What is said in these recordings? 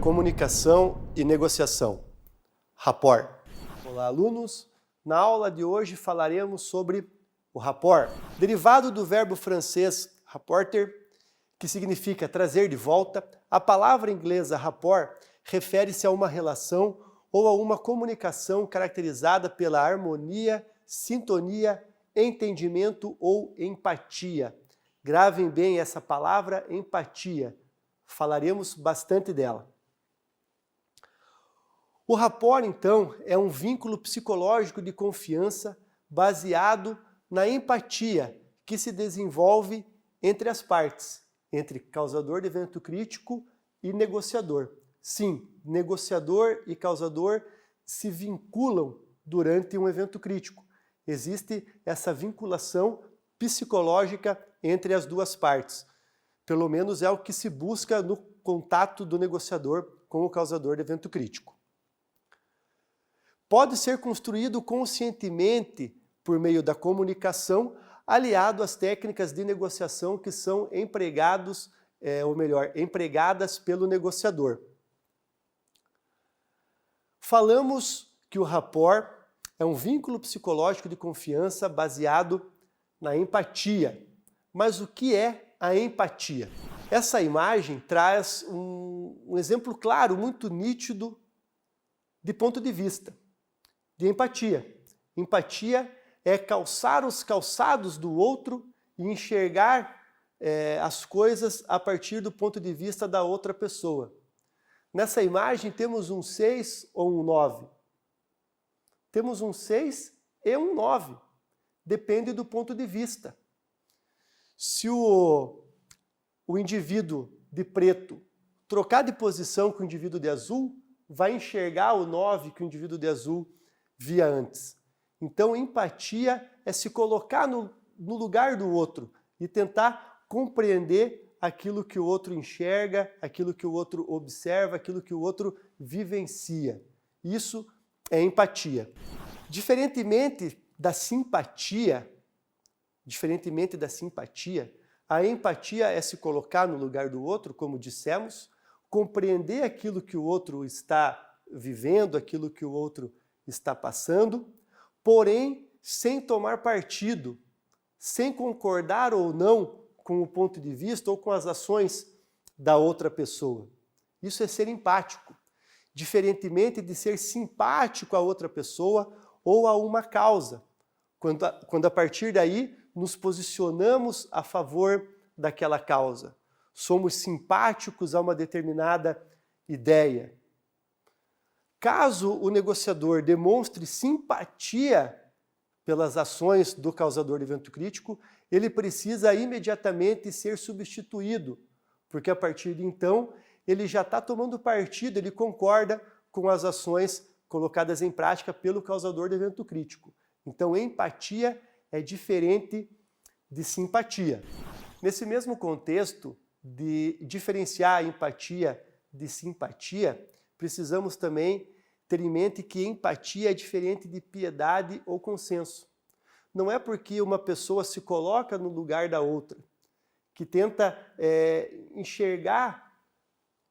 Comunicação e negociação. Rapport. Olá, alunos. Na aula de hoje falaremos sobre o rapport, derivado do verbo francês rapporter, que significa trazer de volta. A palavra inglesa rapport refere-se a uma relação ou a uma comunicação caracterizada pela harmonia, sintonia, entendimento ou empatia. Gravem bem essa palavra, empatia. Falaremos bastante dela. O rapport, então, é um vínculo psicológico de confiança baseado na empatia que se desenvolve entre as partes, entre causador de evento crítico e negociador. Sim, negociador e causador se vinculam durante um evento crítico. Existe essa vinculação psicológica entre as duas partes. Pelo menos é o que se busca no contato do negociador com o causador de evento crítico. Pode ser construído conscientemente por meio da comunicação, aliado às técnicas de negociação que são empregadas pelo negociador. Falamos que o rapport é um vínculo psicológico de confiança baseado na empatia. Mas o que é a empatia? Essa imagem traz um exemplo claro, muito nítido, de ponto de vista de empatia. Empatia é calçar os calçados do outro e enxergar as coisas a partir do ponto de vista da outra pessoa. Nessa imagem temos um 6 ou um 9. Temos um 6 e um 9. Depende do ponto de vista. Se o indivíduo de preto trocar de posição com o indivíduo de azul, vai enxergar o 9 que o indivíduo de azul via antes. Então, empatia é se colocar no lugar do outro e tentar compreender aquilo que o outro enxerga, aquilo que o outro observa, aquilo que o outro vivencia. Isso é empatia. Diferentemente da simpatia, a empatia é se colocar no lugar do outro, como dissemos, compreender aquilo que o outro está vivendo, aquilo que o outro está passando, porém sem tomar partido, sem concordar ou não com o ponto de vista ou com as ações da outra pessoa. Isso é ser empático, diferentemente de ser simpático a outra pessoa ou a uma causa, quando a partir daí nos posicionamos a favor daquela causa. Somos simpáticos a uma determinada ideia. Caso o negociador demonstre simpatia pelas ações do causador de evento crítico, ele precisa imediatamente ser substituído, porque a partir de então ele já está tomando partido, ele concorda com as ações colocadas em prática pelo causador de evento crítico. Então, empatia é diferente de simpatia. Nesse mesmo contexto de diferenciar a empatia de simpatia, precisamos também ter em mente que empatia é diferente de piedade ou consenso. Não é porque uma pessoa se coloca no lugar da outra, que tenta enxergar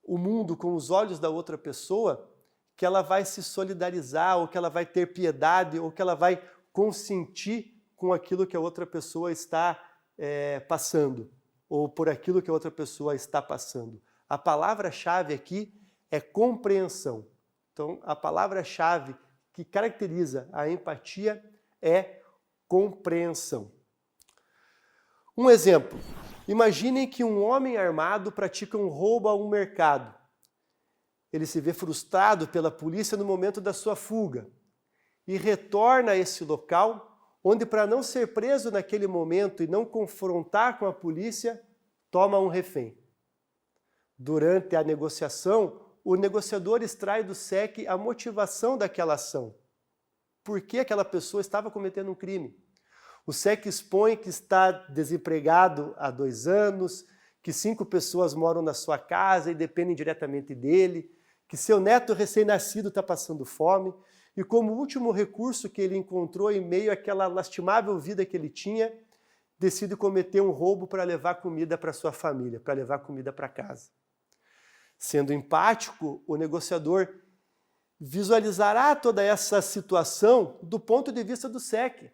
o mundo com os olhos da outra pessoa, que ela vai se solidarizar, ou que ela vai ter piedade, ou que ela vai consentir com aquilo que a outra pessoa está passando, ou por aquilo que a outra pessoa está passando. A palavra-chave aqui é compreensão. Então, a palavra-chave que caracteriza a empatia é compreensão. Um exemplo. Imaginem que um homem armado pratica um roubo a um mercado. Ele se vê frustrado pela polícia no momento da sua fuga e retorna a esse local onde, para não ser preso naquele momento e não confrontar com a polícia, toma um refém. Durante a negociação, o negociador extrai do SEC a motivação daquela ação. Por que aquela pessoa estava cometendo um crime? O SEC expõe que está desempregado há 2 anos, que 5 pessoas moram na sua casa e dependem diretamente dele, que seu neto recém-nascido está passando fome, e como último recurso que ele encontrou em meio àquela lastimável vida que ele tinha, decide cometer um roubo para levar comida para sua família, para levar comida para casa. Sendo empático, o negociador visualizará toda essa situação do ponto de vista do SEC,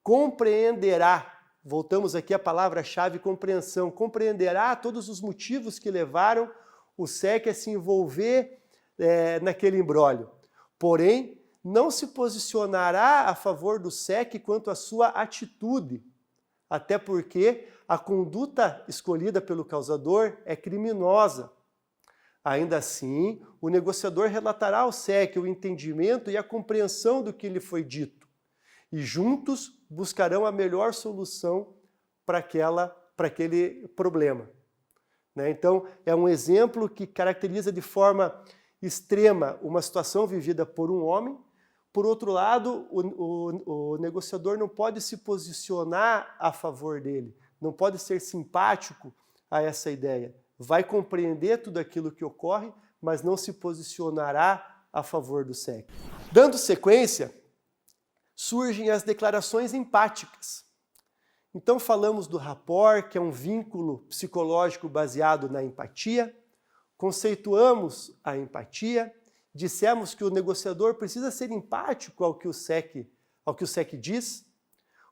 compreenderá, voltamos aqui à palavra-chave compreensão, compreenderá todos os motivos que levaram o SEC a se envolver naquele imbróglio. Porém, não se posicionará a favor do SEC quanto à sua atitude, até porque a conduta escolhida pelo causador é criminosa. Ainda assim, o negociador relatará ao SEC o entendimento e a compreensão do que lhe foi dito, e juntos buscarão a melhor solução para aquele problema. Então, é um exemplo que caracteriza de forma extrema uma situação vivida por um homem. Por outro lado, o negociador não pode se posicionar a favor dele, não pode ser simpático a essa ideia. Vai compreender tudo aquilo que ocorre, mas não se posicionará a favor do SEC. Dando sequência, surgem as declarações empáticas. Então falamos do rapport, que é um vínculo psicológico baseado na empatia, conceituamos a empatia, dissemos que o negociador precisa ser empático ao que o SEC diz,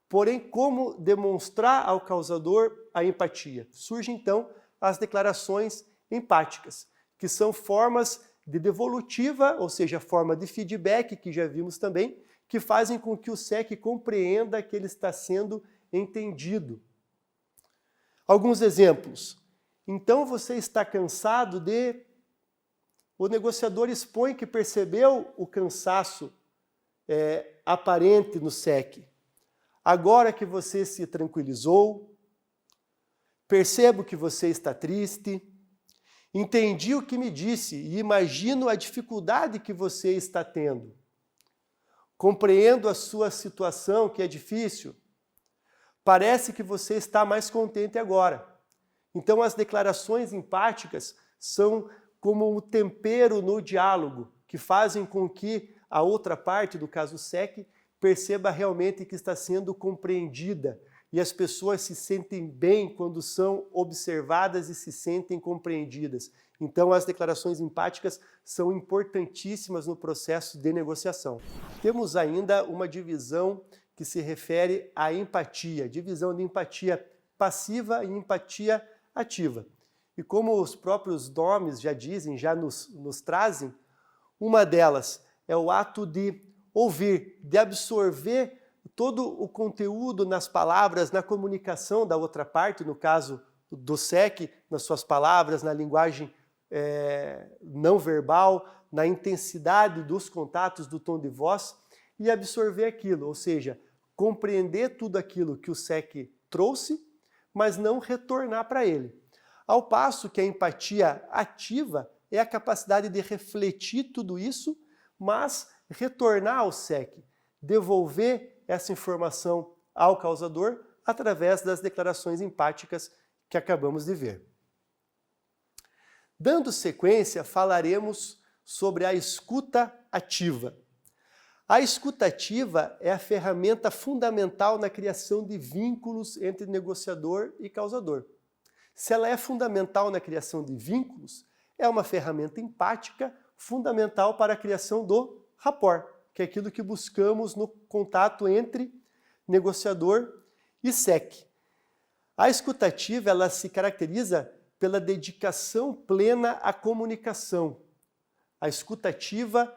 porém como demonstrar ao causador a empatia? Surge então as declarações empáticas, que são formas de devolutiva, ou seja, forma de feedback, que já vimos também, que fazem com que o SEC compreenda que ele está sendo entendido. Alguns exemplos. Então você está cansado de... O negociador expõe que percebeu o cansaço aparente no SEC. Agora que você se tranquilizou, percebo que você está triste, entendi o que me disse e imagino a dificuldade que você está tendo. Compreendo a sua situação, que é difícil. Parece que você está mais contente agora. Então, as declarações empáticas são como um tempero no diálogo, que fazem com que a outra parte, do caso SEC, perceba realmente que está sendo compreendida. E as pessoas se sentem bem quando são observadas e se sentem compreendidas. Então, as declarações empáticas são importantíssimas no processo de negociação. Temos ainda uma divisão que se refere à empatia, divisão de empatia passiva e empatia ativa. E como os próprios nomes já dizem, já nos trazem, uma delas é o ato de ouvir, de absorver todo o conteúdo nas palavras, na comunicação da outra parte, no caso do SEC, nas suas palavras, na linguagem não verbal, na intensidade dos contatos, do tom de voz, e absorver aquilo, ou seja, compreender tudo aquilo que o SEC trouxe, mas não retornar para ele. Ao passo que a empatia ativa é a capacidade de refletir tudo isso, mas retornar ao SEC, devolver essa informação ao causador através das declarações empáticas que acabamos de ver. Dando sequência, falaremos sobre a escuta ativa. A escuta ativa é a ferramenta fundamental na criação de vínculos entre negociador e causador. Se ela é fundamental na criação de vínculos, é uma ferramenta empática fundamental para a criação do rapport, que é aquilo que buscamos no contato entre negociador e SEC. A escuta ativa, ela se caracteriza pela dedicação plena à comunicação. A escuta ativa,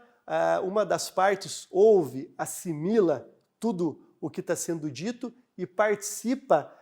uma das partes ouve, assimila tudo o que está sendo dito e participa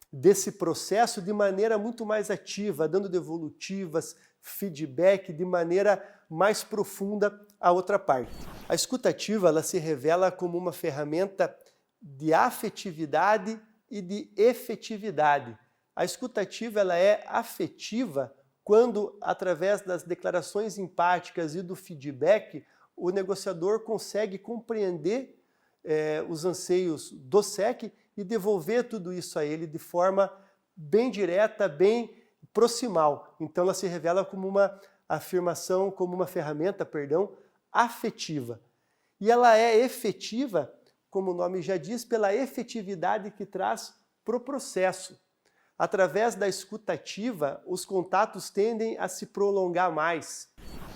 desse processo de maneira muito mais ativa, dando devolutivas, feedback de maneira mais profunda à outra parte. A escuta ativa, ela se revela como uma ferramenta de afetividade e de efetividade. A escuta ativa, ela é afetiva quando, através das declarações empáticas e do feedback, o negociador consegue compreender os anseios do SEC e devolver tudo isso a ele de forma bem direta, bem proximal. Então ela se revela como uma afirmação, como uma ferramenta, afetiva. E ela é efetiva, como o nome já diz, pela efetividade que traz para o processo. Através da escutativa, os contatos tendem a se prolongar mais,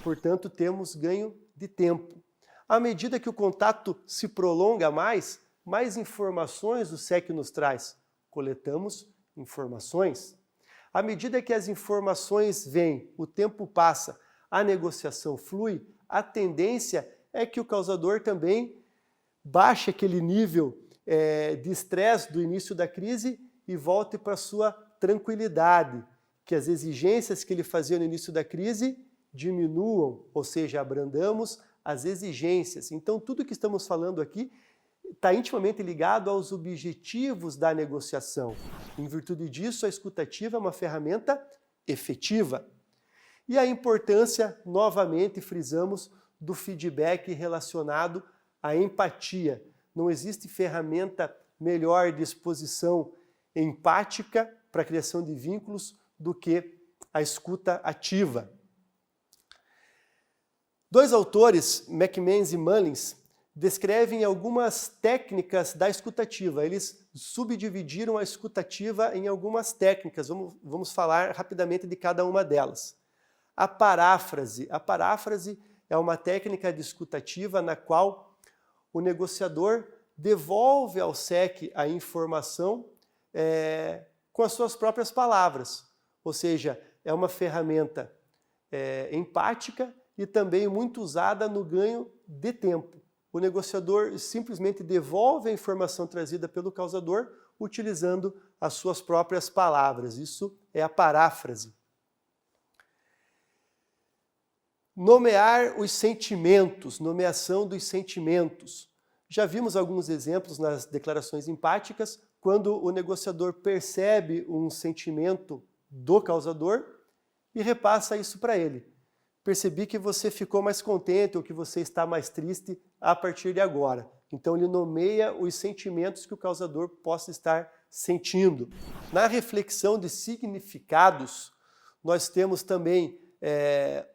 portanto, temos ganho de tempo. À medida que o contato se prolonga mais informações o SEC nos traz. Coletamos informações. À medida que as informações vêm, o tempo passa, a negociação flui, a tendência é que o causador também baixe aquele nível de estresse do início da crise e volte para a sua tranquilidade, que as exigências que ele fazia no início da crise diminuam, ou seja, abrandamos as exigências. Então, tudo que estamos falando aqui está intimamente ligado aos objetivos da negociação. Em virtude disso, a escutativa é uma ferramenta efetiva. E a importância, novamente frisamos, do feedback relacionado à empatia. Não existe ferramenta melhor de exposição empática para a criação de vínculos do que a escuta ativa. Dois autores, McManus e Mullins, descrevem algumas técnicas da escutativa. Eles subdividiram a escutativa em algumas técnicas. Vamos falar rapidamente de cada uma delas. A paráfrase. A paráfrase é uma técnica de escutativa na qual o negociador devolve ao SEC a informação com as suas próprias palavras. Ou seja, é uma ferramenta empática e também muito usada no ganho de tempo. O negociador simplesmente devolve a informação trazida pelo causador utilizando as suas próprias palavras. Isso é a paráfrase. Nomear os sentimentos, nomeação dos sentimentos. Já vimos alguns exemplos nas declarações empáticas, quando o negociador percebe um sentimento do causador e repassa isso para ele. Percebi que você ficou mais contente ou que você está mais triste a partir de agora. Então ele nomeia os sentimentos que o causador possa estar sentindo. Na reflexão de significados, nós temos também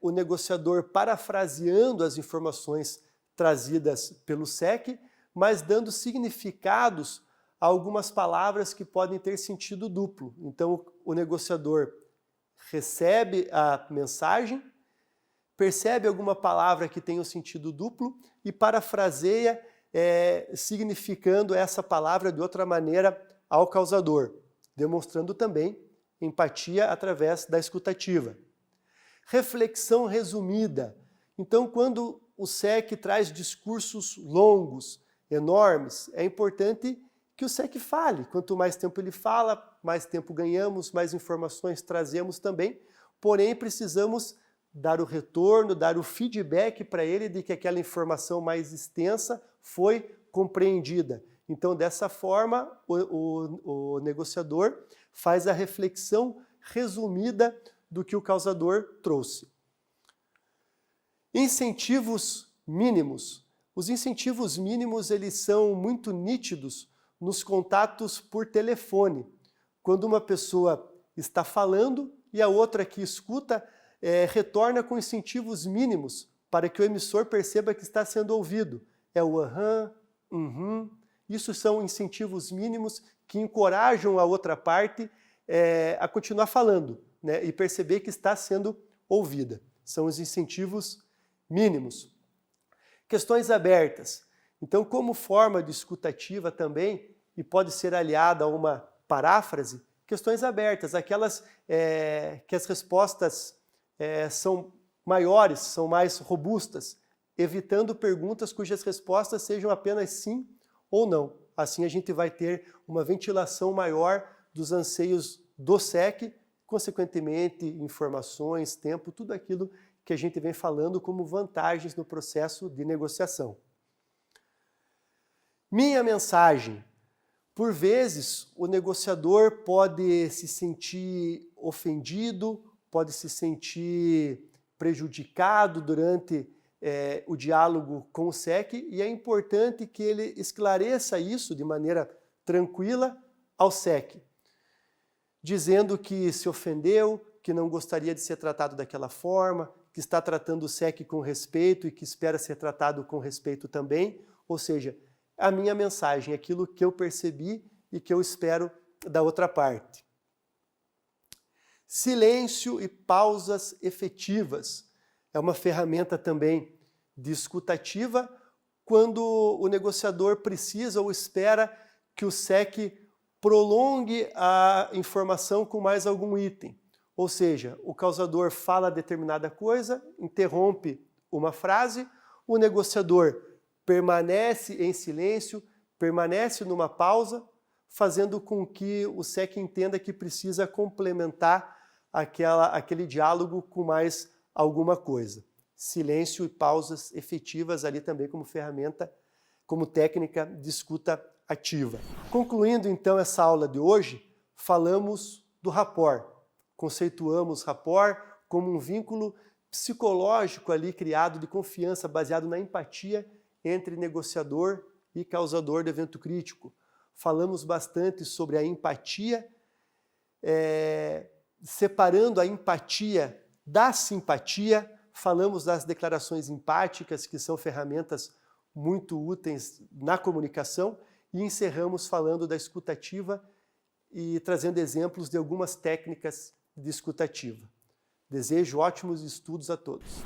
o negociador parafraseando as informações trazidas pelo SEC, mas dando significados a algumas palavras que podem ter sentido duplo. Então o negociador recebe a mensagem, percebe alguma palavra que tem o sentido duplo e parafraseia significando essa palavra de outra maneira ao causador, demonstrando também empatia através da escutativa. Reflexão resumida. Então, quando o SEC traz discursos longos, enormes, é importante que o SEC fale. Quanto mais tempo ele fala, mais tempo ganhamos, mais informações trazemos também, porém precisamos dar o retorno, dar o feedback para ele de que aquela informação mais extensa foi compreendida. Então, dessa forma, o negociador faz a reflexão resumida do que o causador trouxe. Incentivos mínimos. Os incentivos mínimos eles são muito nítidos nos contatos por telefone. Quando uma pessoa está falando e a outra que escuta retorna com incentivos mínimos para que o emissor perceba que está sendo ouvido. É o aham, Isso são incentivos mínimos que encorajam a outra parte a continuar falando, né, e perceber que está sendo ouvida. São os incentivos mínimos. Questões abertas. Então, como forma de escutativa também, e pode ser aliada a uma paráfrase, questões abertas, aquelas que as respostas são maiores, são mais robustas, evitando perguntas cujas respostas sejam apenas sim ou não. Assim a gente vai ter uma ventilação maior dos anseios do SEC, consequentemente informações, tempo, tudo aquilo que a gente vem falando como vantagens no processo de negociação. Minha mensagem. Por vezes, o negociador pode se sentir ofendido, pode se sentir prejudicado durante o diálogo com o SEC e é importante que ele esclareça isso de maneira tranquila ao SEC, dizendo que se ofendeu, que não gostaria de ser tratado daquela forma, que está tratando o SEC com respeito e que espera ser tratado com respeito também, ou seja, a minha mensagem, aquilo que eu percebi e que eu espero da outra parte. Silêncio e pausas efetivas. É uma ferramenta também de escutativa quando o negociador precisa ou espera que o SEC prolongue a informação com mais algum item. Ou seja, o causador fala determinada coisa, interrompe uma frase, o negociador permanece em silêncio, permanece numa pausa, fazendo com que o SEC entenda que precisa complementar aquele diálogo com mais alguma coisa. Silêncio e pausas efetivas ali também como ferramenta, como técnica de escuta ativa. Concluindo então essa aula de hoje, falamos do rapport. Conceituamos rapport como um vínculo psicológico ali criado de confiança, baseado na empatia entre negociador e causador do evento crítico. Falamos bastante sobre a empatia, separando a empatia da simpatia. Falamos das declarações empáticas, que são ferramentas muito úteis na comunicação, e encerramos falando da escutativa e trazendo exemplos de algumas técnicas de escutativa. Desejo ótimos estudos a todos.